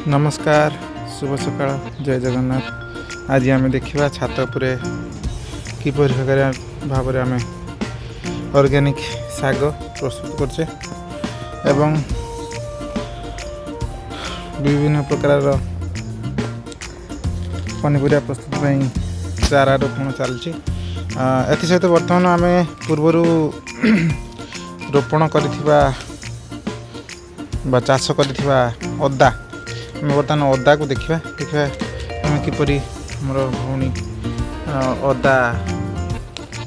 नमस्कार शुभ सकाळ जय जगन्नाथ। आज आम देखा छात उपरे किपर भाव आम ऑर्गेनिक साग प्रस्तुत करचे एवं विभिन्न प्रकार पनीपरिया प्रस्तुत चारा रोपण चलती। एसत बर्तमान आम पूर्वर रोपण कर चाष कर अदा आम बर्तमान अदा को देखा आम किपरि मोर भौणी अदा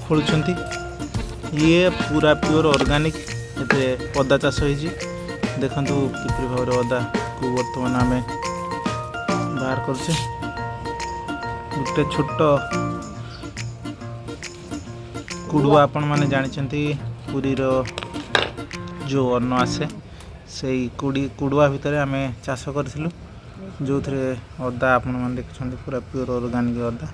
खोलुंट ये पूरा प्योर ऑर्गेनिक अदा चाष होती। देखु किपरि भाव अदा को बर्तमान आम बाहर कर गोटे छोट कुड़ुआ आपण मैंने जानते पुरी जो अन्न आसे से कुड़ुआ भितर आम चाष करूँ जो थे अदा आपण मैंने देखते पूरा प्योर ऑर्गेनिक अदा।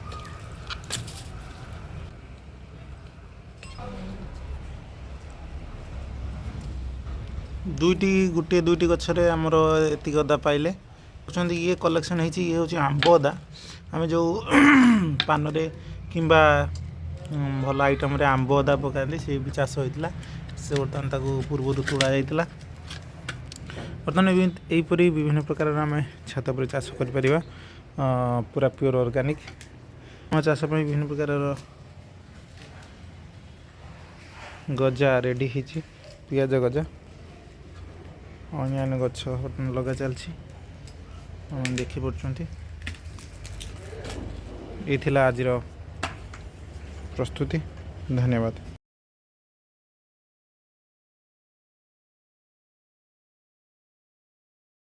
गोटे दुईटी गचरे आमर एतिक अदा पाइले ये कलेक्शन होती। ये हूँ आंब अदा आम जो पान किंबा भल आइटम रे आंब अदा पकाती से भी चाष होता से बर्तमान पूर्व तोड़ा जाता। बर्तमान यहीपरि विभिन्न प्रकार आम छात पर चाष कर पूरा प्योर ऑर्गेनिक चाष विभिन्न प्रकार गजा रेडी होती। पियाज गजा अन्य गछ बर्तमान लगा चलती देखिपुंट। ये आज प्रस्तुति। धन्यवाद।